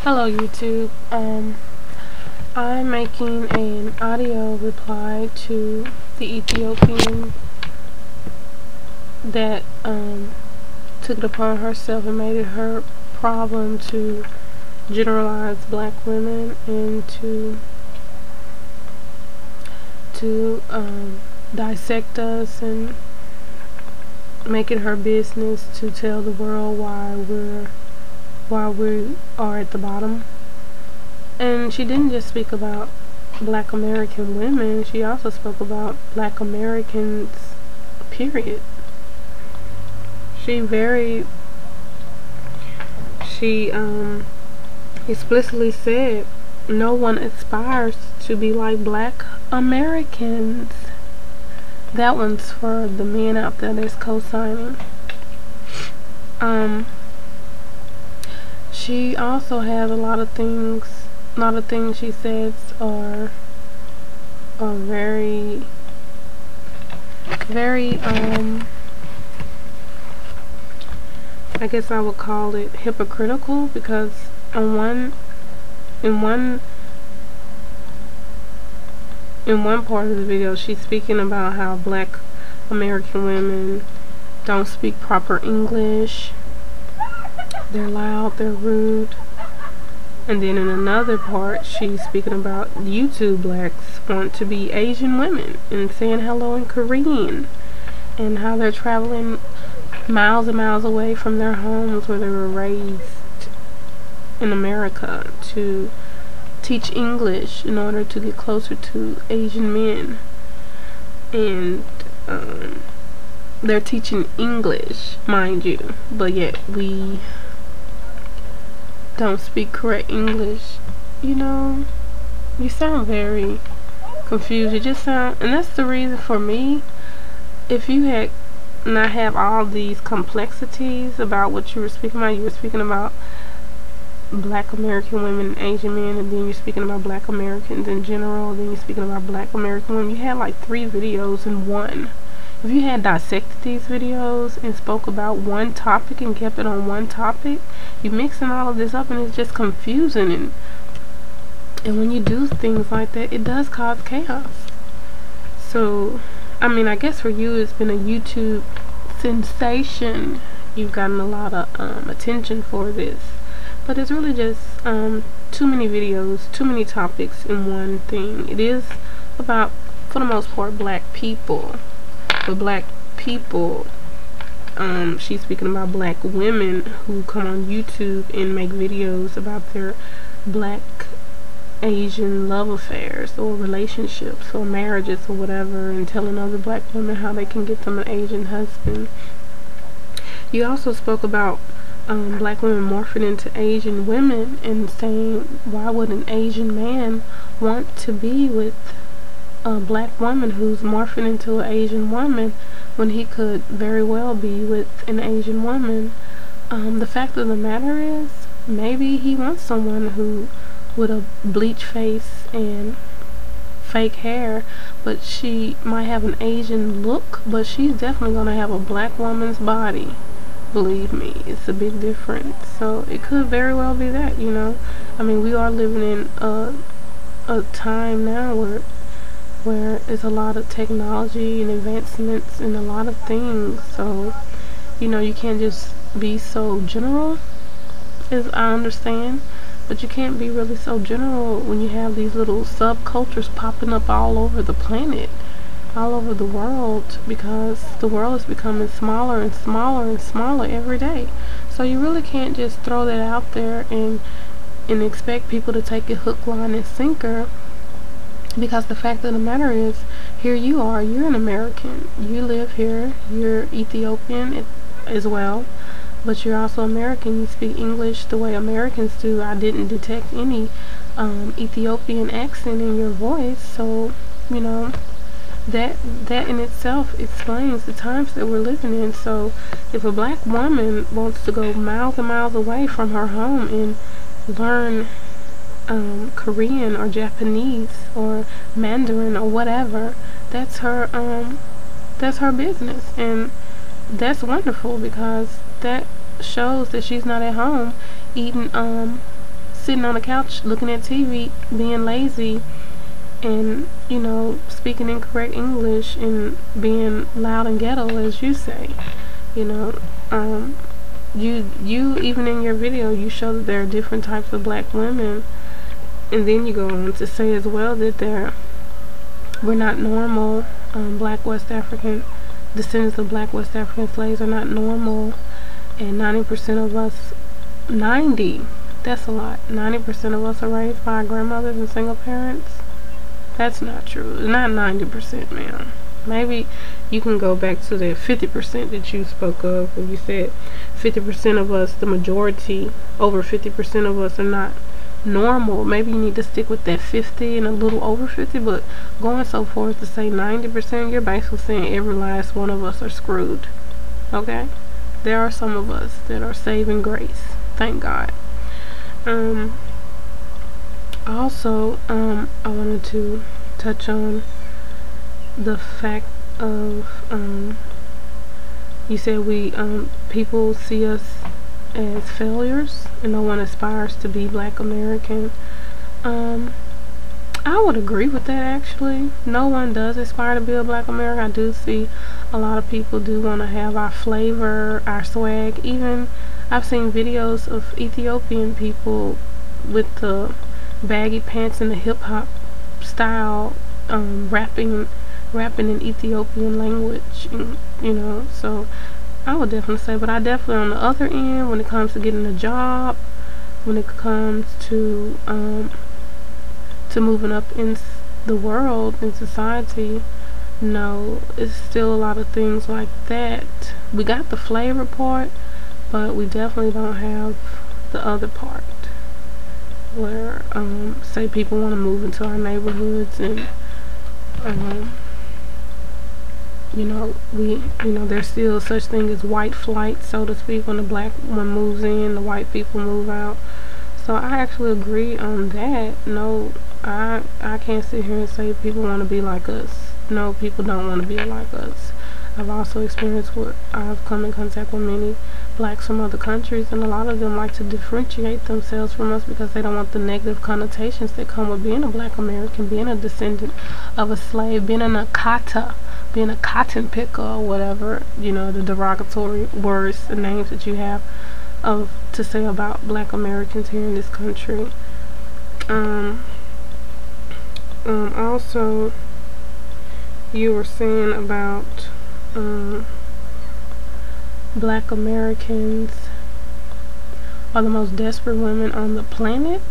Hello YouTube. I'm making an audio reply to the Ethiopian that took it upon herself and made it her problem to generalize black women and to dissect us and make it her business to tell the world why we are at the bottom. And she didn't just speak about black American women, she also spoke about black Americans, period. She explicitly said no one aspires to be like black Americans. That one's for the men out there that's co-signing. She also has a lot of things she says are very I guess I would call it hypocritical, because in one part of the video she's speaking about how black American women don't speak proper English, they're loud, they're rude. And then in another part she's speaking about YouTube blacks want to be Asian women and saying hello in Korean, and how they're traveling miles and miles away from their homes where they were raised in America to teach English in order to get closer to Asian men. And they're teaching English, mind you, but yet we don't speak correct English. You know, you sound very confused. You just sound, and that's the reason for me, if you had not have all these complexities about what you were speaking about black American women and Asian men, and then you're speaking about black Americans in general, then you're speaking about black American women. You had like 3 videos in one. If you had dissected these videos and spoke about one topic and kept it on one topic, you're mixing all of this up and it's just confusing, and when you do things like that, it does cause chaos. So I mean, I guess for you it's been a YouTube sensation. You've gotten a lot of attention for this, but it's really just too many videos, too many topics in one thing. It is about, for the most part, black people. But black people, she's speaking about black women who come on YouTube and make videos about their black Asian love affairs or relationships or marriages or whatever, and telling other black women how they can get them an Asian husband. You also spoke about black women morphing into Asian women and saying, why would an Asian man want to be with a black woman who's morphing into an Asian woman when he could very well be with an Asian woman? The fact of the matter is, maybe he wants someone who with a bleach face and fake hair, but she might have an Asian look, but she's definitely gonna have a black woman's body. Believe me, it's a big difference. So it could very well be that, you know. I mean, we are living in a time now where it's a lot of technology and advancements in a lot of things, so you know, you can't just be so general, as I understand. But you can't be really so general when you have these little subcultures popping up all over the planet, all over the world, because the world is becoming smaller and smaller and smaller every day. So you really can't just throw that out there and expect people to take it hook, line, and sinker, because the fact of the matter is, here you are, you're an American, you live here, you're Ethiopian as well, but you're also American. You speak English the way Americans do. I didn't detect any Ethiopian accent in your voice, so you know, that in itself explains the times that we're living in. So if a black woman wants to go miles and miles away from her home and learn Korean or Japanese or Mandarin or whatever, that's her business, and that's wonderful, because that shows that she's not at home eating sitting on the couch looking at TV, being lazy, and, you know, speaking incorrect English and being loud and ghetto, as you say. You know, you even in your video, you show that there are different types of black women, and then you go on to say as well that we're not normal. Black West African descendants of black West African slaves are not normal, and 90% of us, 90, that's a lot, 90% of us are raised by our grandmothers and single parents. That's not true. It's not 90%, ma'am. Maybe you can go back to the 50% that you spoke of when you said 50% of us, the majority, over 50% of us are not normal. Maybe you need to stick with that 50 and a little over 50, but going so far as to say 90%, you're basically saying every last one of us are screwed. Okay? There are some of us that are saving grace. Thank God. Also, I wanted to touch on the fact of, you said people see us as failures and no one aspires to be Black American. I would agree with that, actually. No one does aspire to be a Black American. I do see a lot of people do want to have our flavor, our swag. Even I've seen videos of Ethiopian people with the baggy pants and the hip-hop style, rapping in Ethiopian language, you know. So I would definitely say, but I definitely on the other end, when it comes to getting a job, when it comes to moving up in the world, in society, no, it's still a lot of things like that. We got the flavor part, but we definitely don't have the other part, where say people want to move into our neighborhoods, and you know, there's still such thing as white flight, so to speak. When the black one moves in, the white people move out. So I actually agree on that. No, I can't sit here and say people want to be like us. No, people don't want to be like us. I've also experienced I've come in contact with many blacks from other countries, and a lot of them like to differentiate themselves from us because they don't want the negative connotations that come with being a Black American, being a descendant of a slave, being an Akata, being a cotton picker, or whatever, you know, the derogatory words and names that you have to say about Black Americans here in this country. Also, you were saying about Black Americans are the most desperate women on the planet.